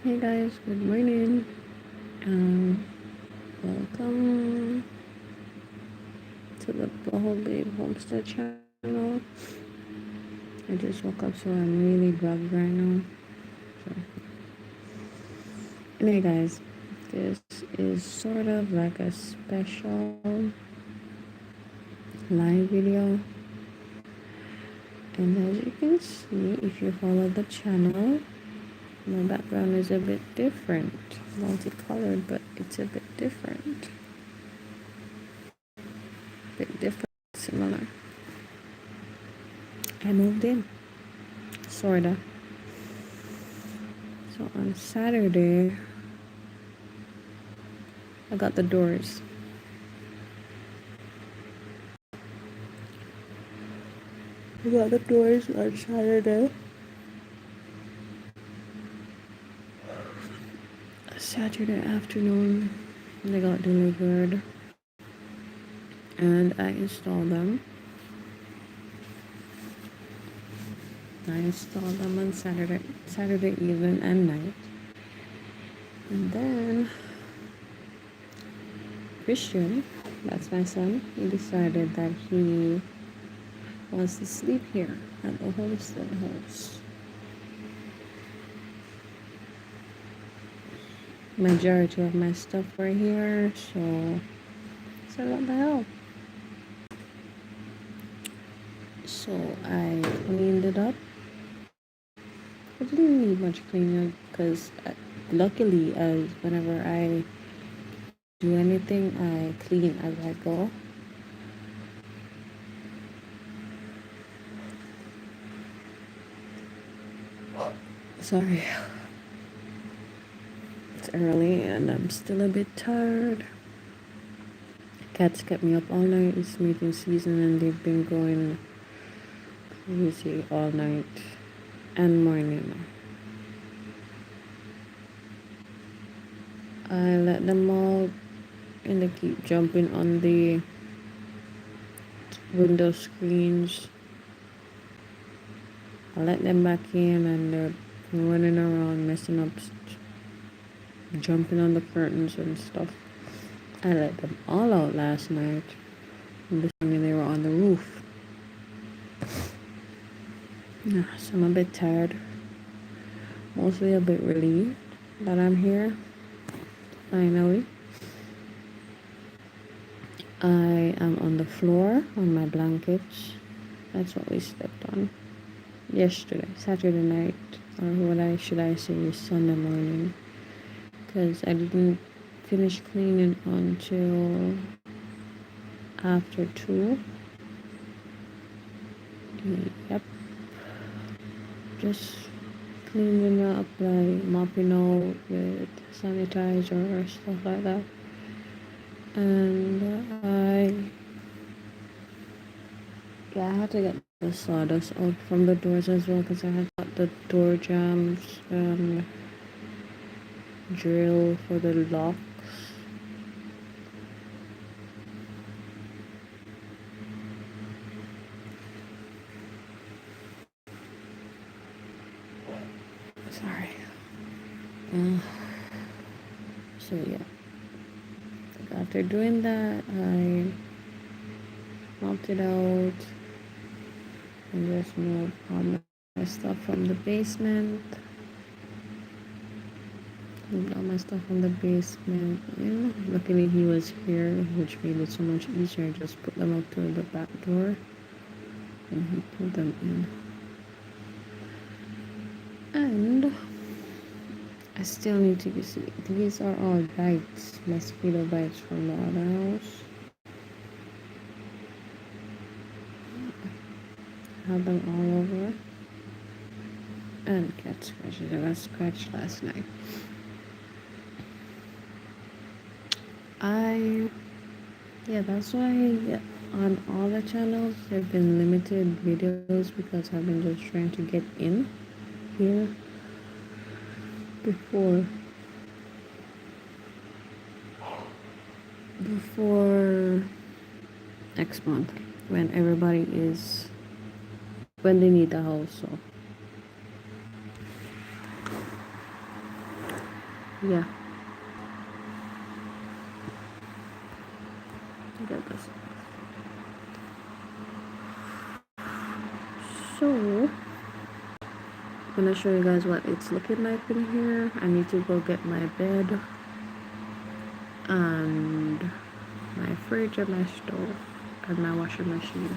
Hey guys, good morning. Um, Welcome to the Boho Babe Homestead channel. I just woke up, so I'm really groggy right now. So, anyway, guys, this is sort of like a special live video. And as you can see, if you follow the channel, my background is a bit different, multicolored, but it's a bit different. Bit different, similar. I moved in, sorta. So on Saturday, I got the doors. I got the doors on Saturday. Saturday afternoon, they got delivered, and I installed them. I installed them on Saturday evening and night. And then Christian, that's my son, he decided that he wants to sleep here at the homestead house. Majority of my stuff were here, so I said, what the hell? So I cleaned it up. I didn't need much cleaning because luckily, as whenever I do anything, I clean as I go. Sorry, it's early and I'm still a bit tired. Cats kept me up all night. It's mating season and they've been going crazy all night and morning. I let them out and they keep jumping on the window screens. I let them back in and they're running around, messing up, jumping on the curtains and stuff. I let them all out last night. And this morning they were on the roof. Yeah, so I'm a bit tired. Mostly a bit relieved that I'm here. Finally. I am on the floor on my blankets. That's what we slept on yesterday, Saturday night, or should I say Sunday morning, because I didn't finish cleaning until after 2. Yep, just cleaning up, like mopping out with sanitizer or stuff like that. And I had to get the sawdust out from the doors as well because I had got the door jams and drill for the locks. Sorry. So yeah, after doing that, I mopped it out and just moved all my stuff from the basement. Moved all my stuff from the basement. And luckily he was here, which made it so much easier. Just put them up to the back door and he put them in. And I still need to be see. These are all bites, mosquito bites from the other house. I have them all over. And cat scratches. I got scratched last night. That's why on all the channels there have been limited videos because I've been just trying to get in here before next month when when they need the house. So yeah, get this. So I'm gonna show you guys what it's looking like in here. I need to go get my bed and my fridge and my stove and my washing machine.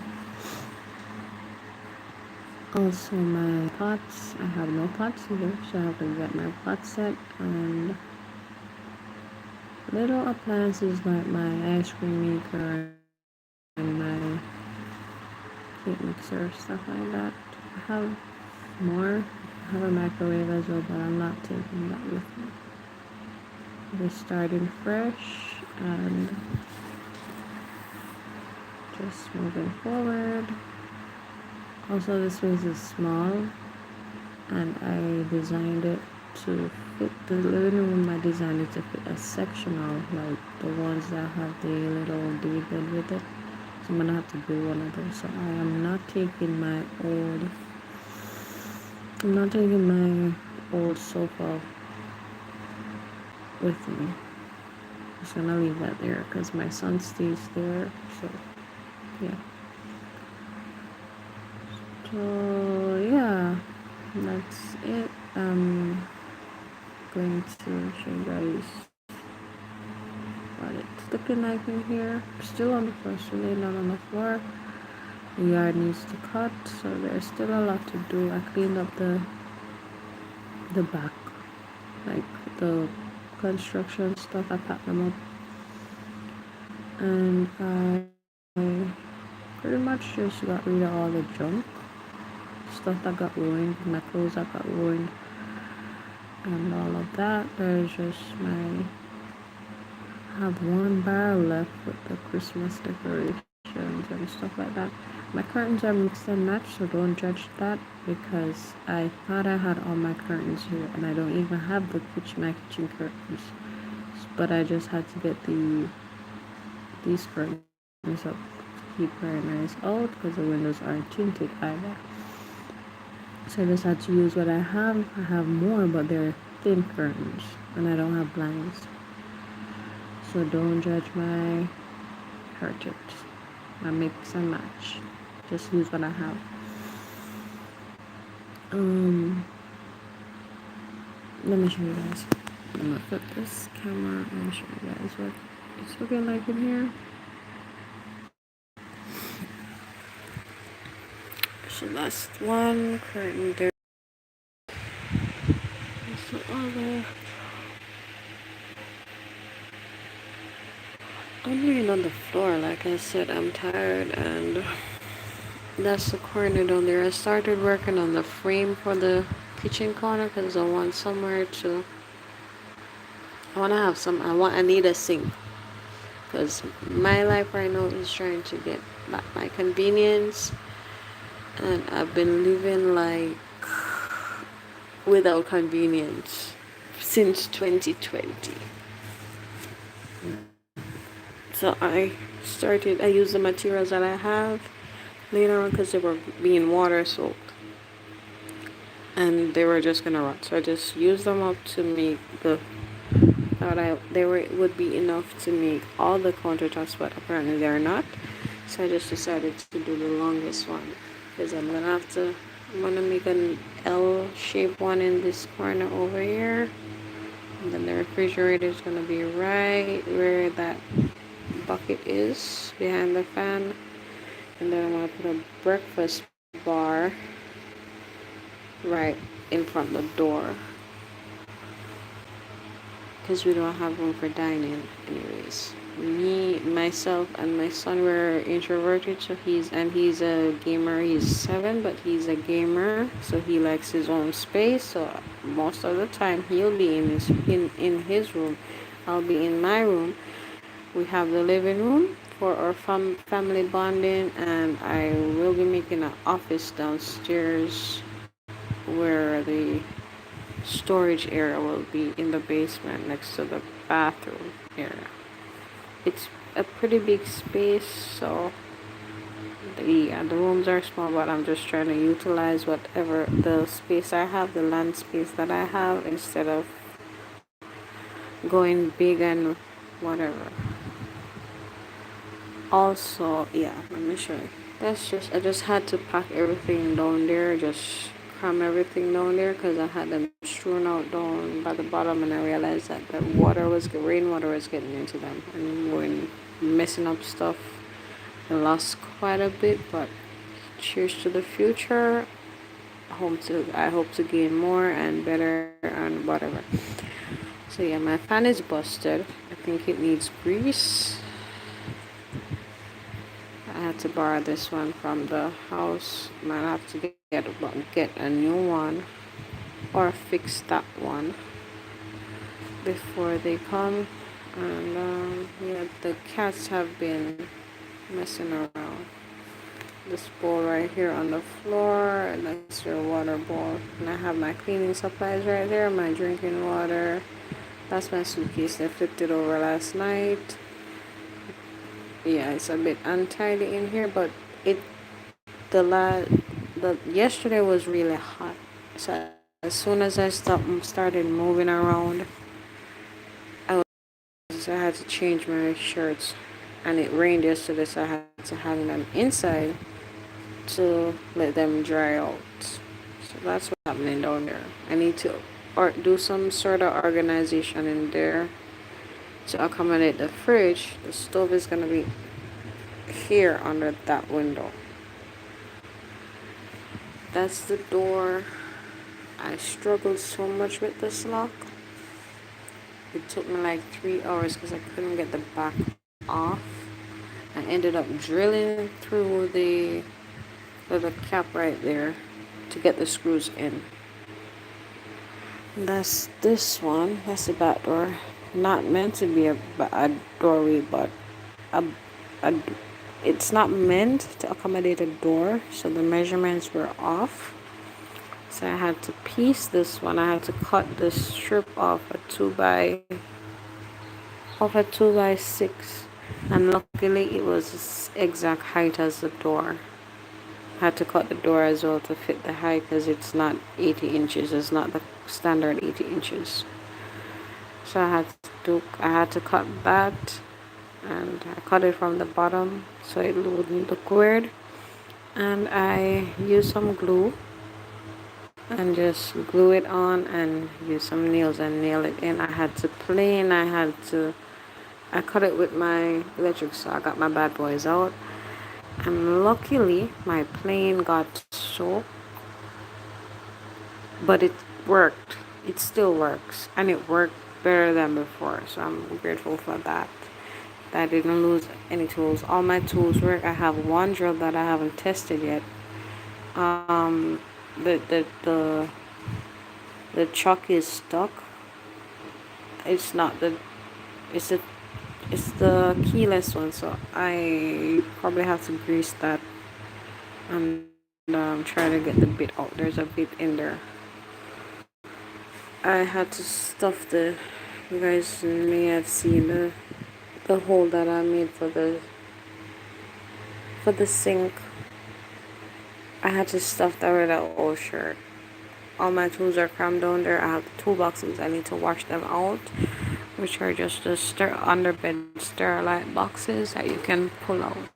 Also my pots. I have no pots here, so I have to get my pot set and little appliances like my ice cream maker and my cake mixer, stuff like that. I have more. I have a microwave as well, but I'm not taking that with me. Just starting fresh and just moving forward. Also, this space is small and I designed it to fit the living room. I designed it to fit a sectional, like the ones that have the little day bed with it. So I'm gonna have to do one of those. So I'm not taking my old sofa with me. I'm just gonna leave that there because my son stays there. So yeah. So yeah, that's it. I'm going to show you guys what it's looking like in here. Still on the first floor, not on the floor. The yard needs to cut, so there's still a lot to do. I cleaned up the back, like the construction stuff. I packed them up, and I pretty much just got rid of all the junk stuff that got ruined, my clothes that got ruined, and all of that. There's just my I have one barrel left with the Christmas decorations and stuff like that. My curtains are mixed and matched, so don't judge that because I thought I had all my curtains here and I don't even have my kitchen curtains. But I just had to get these curtains up to keep very nice out because the windows aren't tinted either. So I just had to use what I have. I have more, but they're thin curtains and I don't have blinds. So don't judge my curtains. I mix and match. Just use what I have. Let me show you guys. I'm gonna flip this camera and show you guys what it's looking like in here. So that's one curtain there. That's the other. I'm laying on the floor. Like I said, I'm tired and that's the corner down there. I started working on the frame for the kitchen corner because I want somewhere to I need a sink because my life right now is trying to get back my convenience and I've been living like without convenience since 2020. So I used the materials that I have later on because they were being water soaked and they were just gonna rot. So I just used them up to make would be enough to make all the countertops, but apparently they're not. So I just decided to do the longest one because I'm gonna make an L-shaped one in this corner over here, and then the refrigerator is gonna be right where that bucket is behind the fan, and then I'm gonna put a breakfast bar right in front of the door because we don't have room for dining anyways. Me, myself, and my son were introverted, so he's a gamer. He's 7, but he's a gamer, so he likes his own space. So most of the time he'll be in his room, I'll be in my room. We have the living room for our family bonding, and I will be making an office downstairs where the storage area will be in the basement next to the bathroom area. It's a pretty big space, so the rooms are small, but I'm just trying to utilize whatever the space I have, the land space that I have, instead of going big and whatever. Also, yeah, let me show you. I just had to pack everything down there, just cram everything down there because I had them strewn out down by the bottom, and I realized that the rainwater was getting into them and going messing up stuff. I lost quite a bit, but cheers to the future. I hope to gain more and better and whatever. So yeah, my fan is busted. I think it needs grease. I had to borrow this one from the house. Might have to get a new one or fix that one before they come. And yeah, the cats have been messing around. This bowl right here on the floor, and that's their water bowl. And I have my cleaning supplies right there, my drinking water. That's my suitcase. I flipped it over last night. Yeah, it's a bit untidy in here, but it the yesterday was really hot. So as soon as I started moving around, I had to change my shirts, and it rained yesterday, so I had to hang them inside to let them dry out. So that's what's happening down there. I need to do some sort of organization in there to accommodate the fridge. The stove is gonna be here under that window. That's the door. I struggled so much with this lock. It took me like 3 hours because I couldn't get the back off. I ended up drilling through the little cap right there to get the screws in. And that's this one. That's the back door. Not meant to be a doorway, but a, a, it's not meant to accommodate a door, so the measurements were off. So I had to piece this one. I had to cut the strip off a 2x6, and luckily it was exact height as the door. I had to cut the door as well to fit the height because it's not 80 inches. It's not the standard 80 inches. So I had to cut that, and I cut it from the bottom so it wouldn't look weird. And I used some glue and just glue it on and use some nails and nail it in. I cut it with my electric saw. I got my bad boys out, and luckily my plane got soaked, but it worked. It still works, and it worked better than before, so I'm grateful for that. I didn't lose any tools. All my tools work. I have one drill that I haven't tested yet. The chuck is stuck. It's not the it's the keyless one, so I probably have to grease that and try to get the bit out. There's a bit in there. I had to stuff you guys may have seen the hole that I made for the sink. I had to stuff that with an old shirt. All my tools are crammed down there. I have 2 boxes. I need to wash them out, which are just the underbed Sterilite boxes that you can pull out.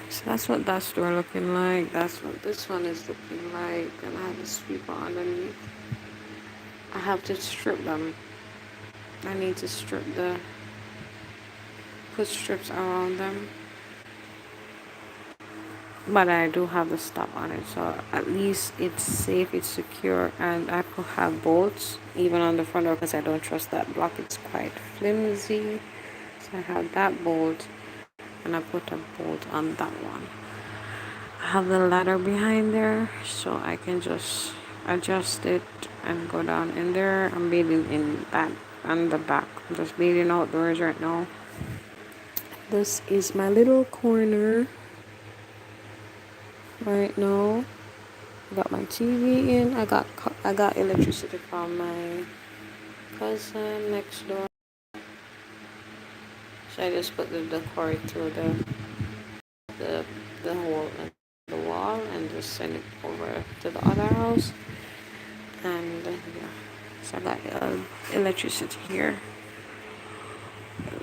So that's what that store looking like. That's what this one is looking like. And I have a sweeper underneath. I have to strip them. I need to put strips around them. But I do have the stop on it, so at least it's safe, it's secure, and I could have bolts even on the front door because I don't trust that block. It's quite flimsy. So I have that bolt, and I put a bolt on that one. I have the ladder behind there, so I can just adjust it and go down in there. I'm bathing in that on the back. I'm just bathing outdoors right now. This is my little corner right now. I got my TV in. I got electricity from my cousin next door. So I just put the cord through the hole in the wall and just send it over to the other house. And yeah, So I got electricity here.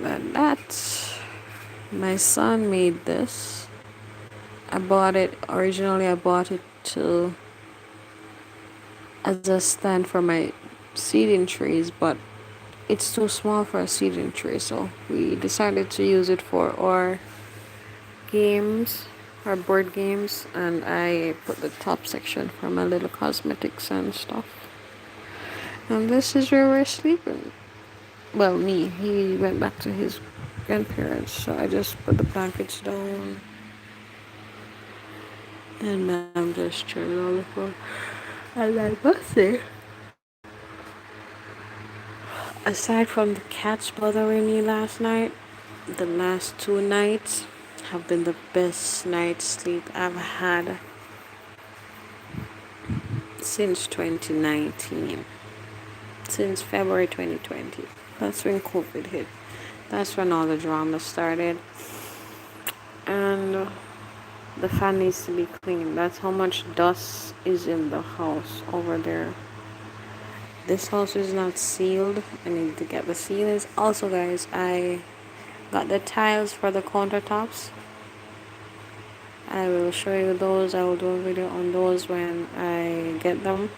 And that's my son made this. I bought it originally. I bought it to as a stand for my seeding trees, but it's too small for a seeding tray, so we decided to use it for our games, our board games, and I put the top section for my little cosmetics and stuff. And this is where we're sleeping. Well, me. He went back to his grandparents, so I just put the blankets down, and I'm just chilling on the floor. And I must say, aside from the cats bothering me last night, the last 2 nights have been the best night's sleep I've had since 2019, since February 2020. That's when COVID hit. That's when all the drama started. And the fan needs to be cleaned. That's how much dust is in the house over there. This house is not sealed. I need to get the ceilings. Also, guys, I got the tiles for the countertops. I will show you those. I will do a video on those when I get them,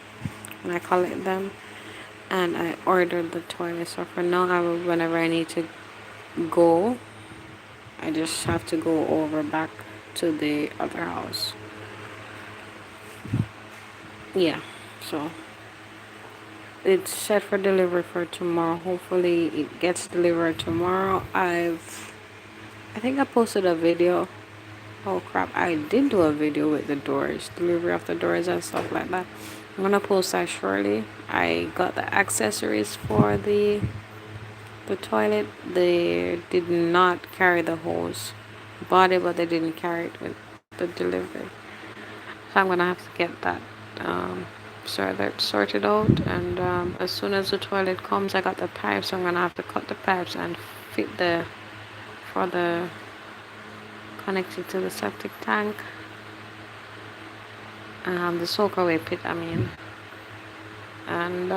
when I collect them. And I ordered the toilet. So for now, I will, whenever I need to go, I just have to go over back to the other house. Yeah, so it's set for delivery for tomorrow. Hopefully it gets delivered tomorrow. I think I posted a video. Oh crap, I did do a video with the doors, delivery of the doors and stuff like that. I'm gonna post that shortly. I got the accessories for the toilet. They did not carry the hose. Bought it, but they didn't carry it with the delivery. So I'm gonna have to get that sorted out. And as soon as the toilet comes, I got the pipes. So I'm gonna have to cut the pipes and fit for the connected to the septic tank. The soak away pit, I mean. And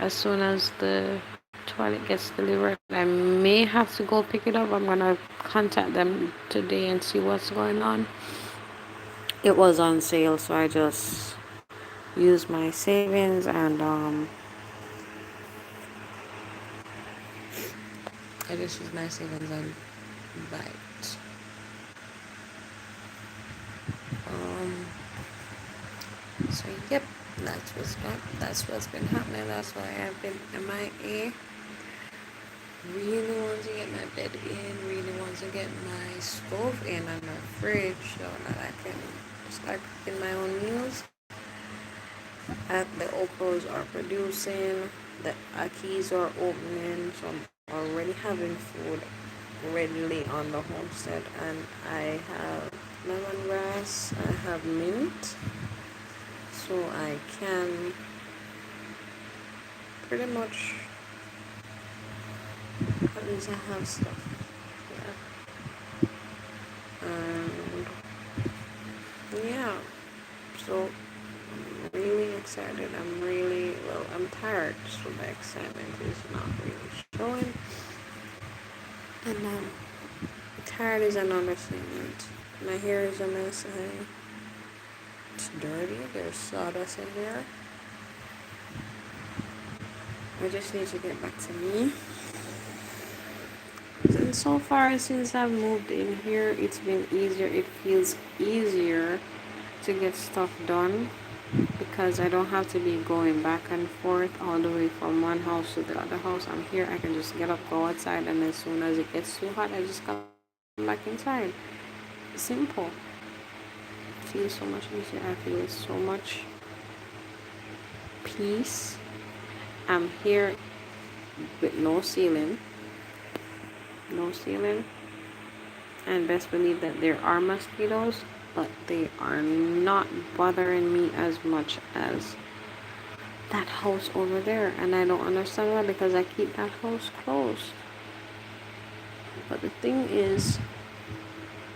as soon as the toilet gets delivered, I may have to go pick it up. I'm gonna contact them today and see what's going on. It was on sale, so I just used my savings and I just used my savings and buy it. So yep, that's what's been happening. That's why I've been MIA. Really want to get my bed in, really want to get my stove in and my fridge so that I can start cooking my own meals. The Opals are producing, the Akis are opening, so I'm already having food readily on the homestead. And I have lemongrass, I have mint, so I can pretty much, at least I have stuff. Yeah. And yeah, so I'm really excited. I'm tired, so the excitement is not really showing. And tired is an understatement. My hair is a mess. It's dirty. There's sawdust in there. I just need to get back to me. And so far, since I've moved in here, it's been easier. It feels easier to get stuff done because I don't have to be going back and forth all the way from one house to the other house. I'm here. I can just get up, go outside, and as soon as it gets too hot, I just come back inside. Simple. It feels so much easier. I feel so much peace. I'm here with no ceiling. And best believe that there are mosquitoes, but they are not bothering me as much as that house over there. And I don't understand why, because I keep that house closed. But the thing is,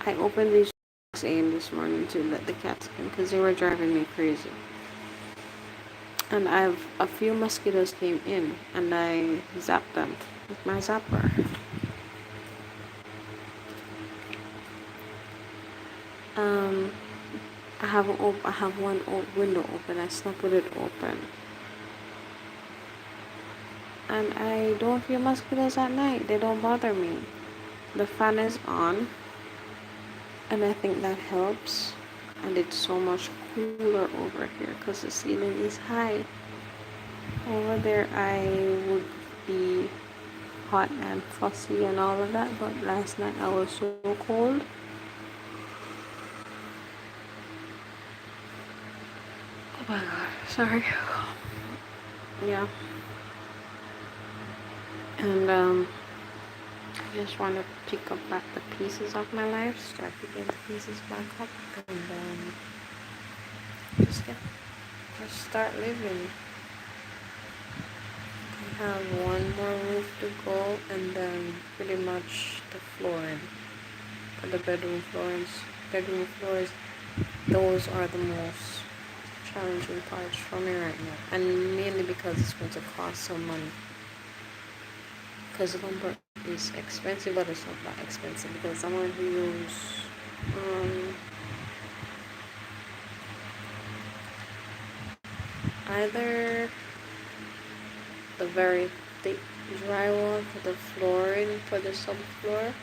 I opened these in this morning to let the cats in because they were driving me crazy. and I've a few mosquitoes came in, and I zapped them with my zapper. Um, I have one window open. I slept with it open, and I don't feel mosquitoes at night. They don't bother me. The fan is on, and I think that helps. And it's so much cooler over here because the ceiling is high. Over there, I would be hot and fussy and all of that, but last night I was so cold. Oh my god, sorry. Yeah. And I just want to pick up back the pieces of my life, start picking the pieces back up, and just start living. I have one more roof to go, and then pretty much the flooring, the bedroom floors. Those are the most challenging parts for me right now, and mainly because it's going to cost some money. Because lumber is expensive, but it's not that expensive because I'm going to use either the very thick drywall for the flooring for the subfloor,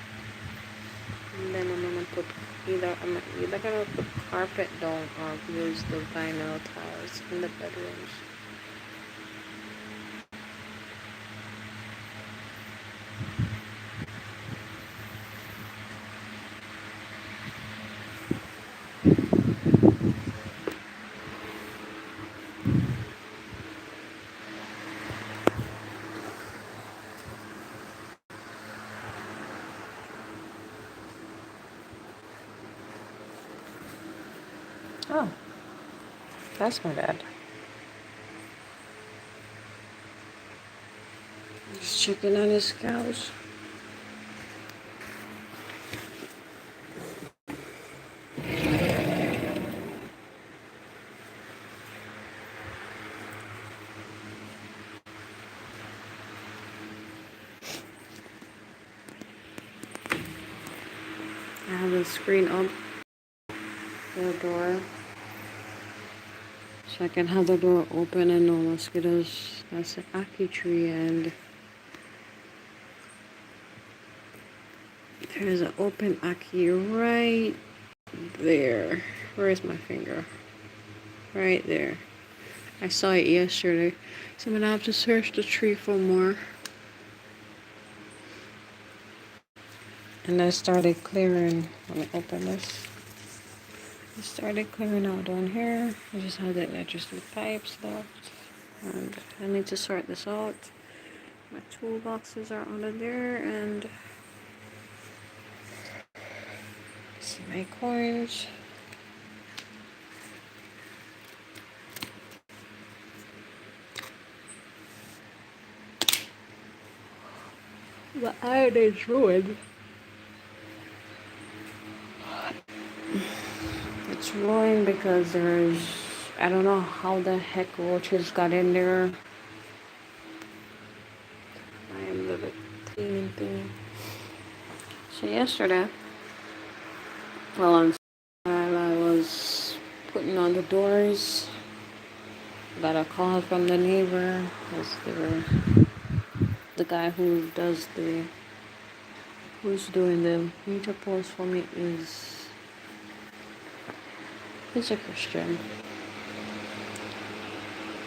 and then I'm gonna put I'm either gonna put carpet down or use the vinyl tiles in the bedrooms. Oh, that's my dad. He's checking on his cows. I have the screen up the door so I can have the door open and no mosquitoes. That's an ackee tree, and there's an open ackee right there. Where is my finger? Right there. I saw it yesterday, so I'm gonna have to search the tree for more. And I started clearing. Let me open this. I started clearing out down here. I just have the electricity pipes left, and I need to sort this out. My toolboxes are under there, and see my coins. The iron is ruined. It's ruined because I don't know how the heck roaches got in there. I am the cleaning thing. So yesterday, while I was putting on the doors, got a call from the neighbor because the guy who's doing the meter post for me he's a Christian.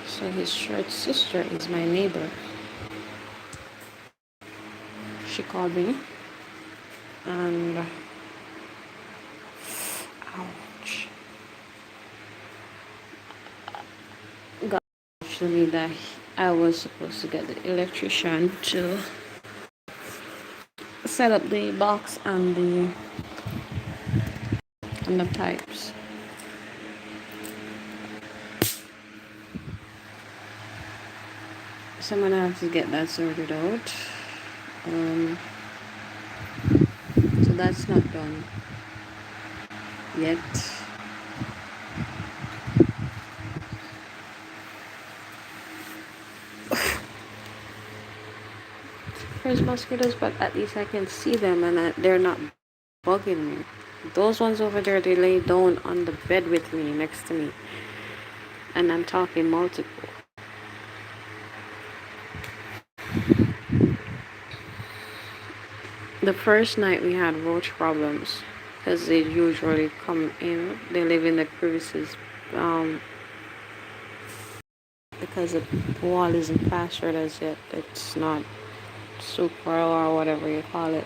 So his church sister is my neighbor. She called me and ouch. God told me that I was supposed to get the electrician to set up the box and the pipes. So I'm gonna have to get that sorted out. So that's not done yet. there's mosquitoes, but at least I can see them and they're not bugging me. Those ones over there, they lay down on the bed with me, next to me, and I'm talking multiple. The first night we had roach problems because they usually come in. They live in the crevices because the wall isn't plastered as yet. It's not super or whatever you call it.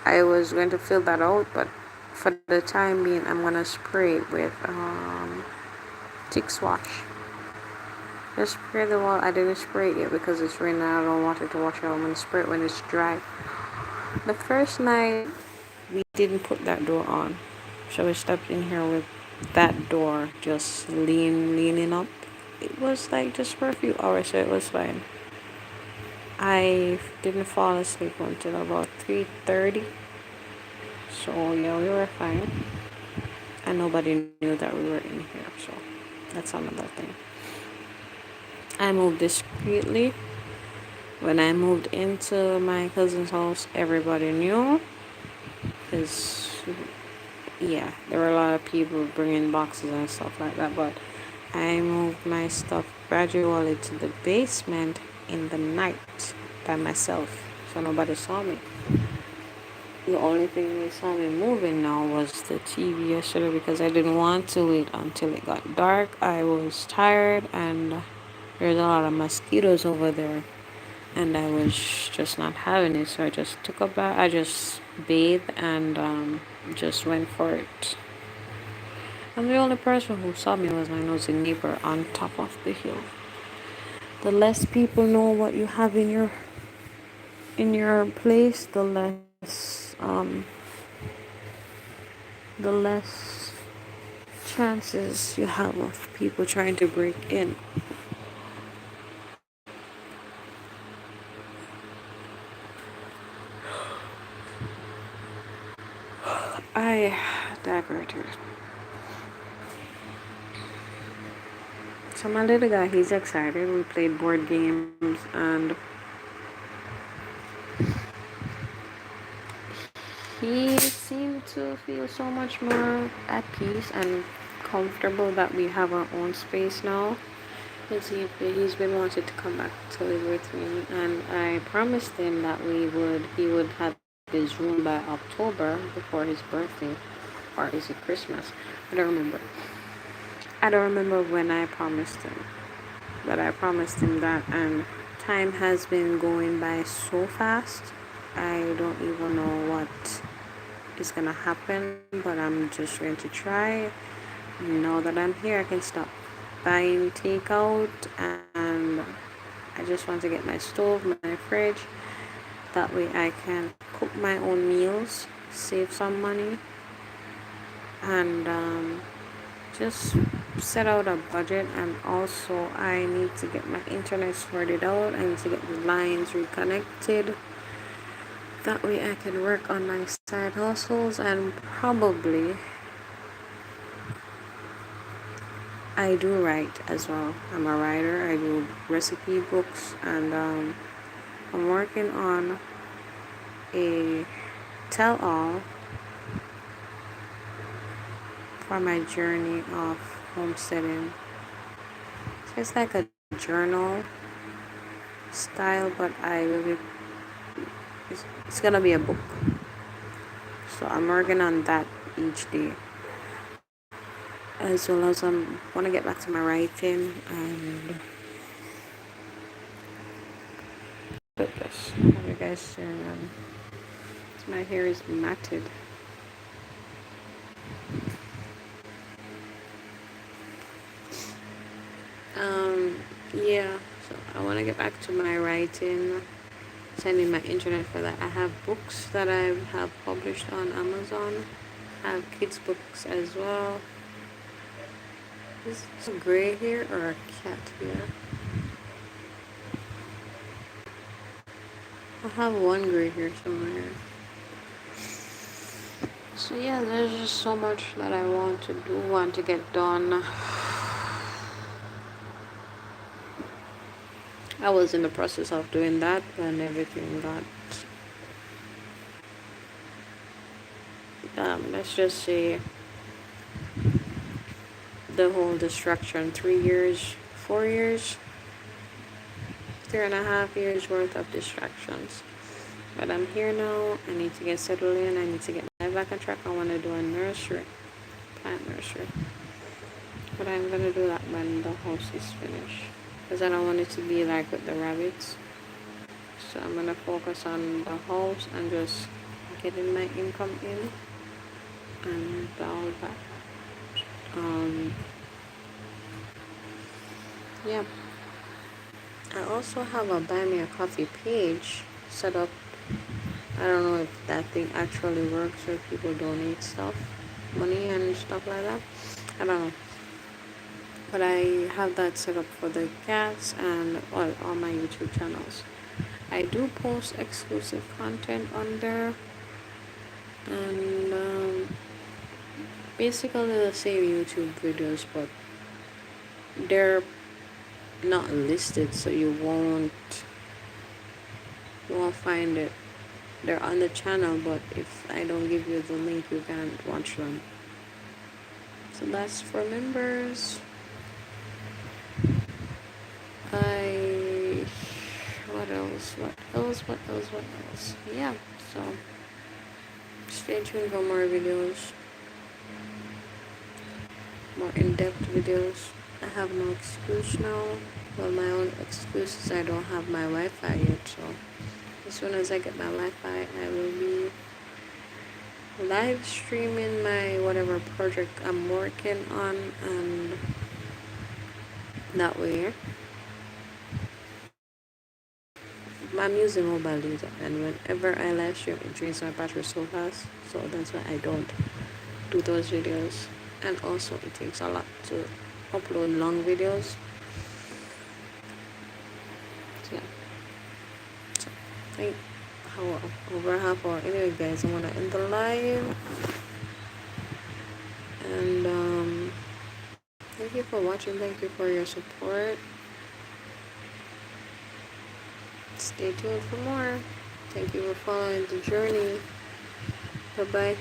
I was going to fill that out, but for the time being, I'm gonna spray it with tick wash. Just spray the wall. I didn't spray it yet because it's raining. I don't want it to wash out. I'm gonna spray it when it's dry. The first night we didn't put that door on, so we stepped in here with that door just leaning up. It was like just for a few hours, so it was fine. I didn't fall asleep until about 3:30. So yeah, we were fine. And nobody knew that we were in here, so that's another thing. I moved discreetly. When I moved into my cousin's house, everybody knew. Because, yeah, there were a lot of people bringing boxes and stuff like that. But I moved my stuff gradually to the basement in the night by myself. So nobody saw me. The only thing they saw me moving now was the TV yesterday because I didn't want to wait until it got dark. I was tired and there's a lot of mosquitoes over there and I was just not having it. So I just took a bath. I just bathed and just went for it. And the only person who saw me was my nosy neighbor on top of the hill. The less people know what you have in your place, the less chances you have of people trying to break in. I digress. So my little guy, he's excited. We played board games and he seemed to feel so much more at peace and comfortable that we have our own space now. He's been wanting to come back to live with me, and I promised him that he would have his room by October before his birthday, or is it Christmas? I don't remember. I don't remember when I promised him, but I promised him that, and time has been going by so fast. I don't even know what is gonna happen, but I'm just going to try. Now that I'm here, I can stop buying takeout, and I just want to get my stove, my fridge. That way I can cook my own meals, save some money, and just set out a budget. And also I need to get my internet sorted out. I need to get the lines reconnected. That way I can work on my side hustles, and probably I do write as well. I'm a writer. I do recipe books, and I'm working on a tell-all for my journey of homesteading. So it's like a journal style, but it's gonna be a book. So I'm working on that each day. As well as I want to get back to my writing and put this. How you guys see? My hair is matted. Yeah. So I want to get back to my writing. Sending my internet for that. I have books that I have published on Amazon. I have kids books as well. Is this a gray hair or a cat here? I have one gray hair somewhere. So yeah, there's just so much that I want to do, want to get done. I was in the process of doing that when everything got, let's just say, the whole distraction. 3 years, 4 years, 3.5 years worth of distractions. But I'm here now. I need to get settled in. I need to get my life back on track. I want to do a nursery, plant nursery. But I'm going to do that when the house is finished. Because I don't want it to be like with the rabbits. So I'm going to focus on the house and just getting my income in. And all that. Yeah. I also have a Buy Me a Coffee page set up. I don't know if that thing actually works or if people donate stuff, money and stuff like that. I don't know. But I have that set up for the cats and all my YouTube channels. I do post exclusive content on there. And basically the same YouTube videos, but they're not listed, so you won't find it. They're on the channel, but if I don't give you the link, you can't watch them. So that's for members. What else? Yeah, so stay tuned for more videos, more in-depth videos. I have no excuse now. Well, my own excuse is I don't have my Wi-Fi yet, so as soon as I get my Wi-Fi, I will be live streaming my whatever project I'm working on, and that way I'm using mobile data, and whenever I live stream it drains my battery so fast, so that's why I don't do those videos. And also it takes a lot to upload long videos. So yeah, so I think over half hour. Anyway guys, I'm gonna end the live, and thank you for watching, thank you for your support. Stay tuned for more. Thank you for following the journey. Bye bye.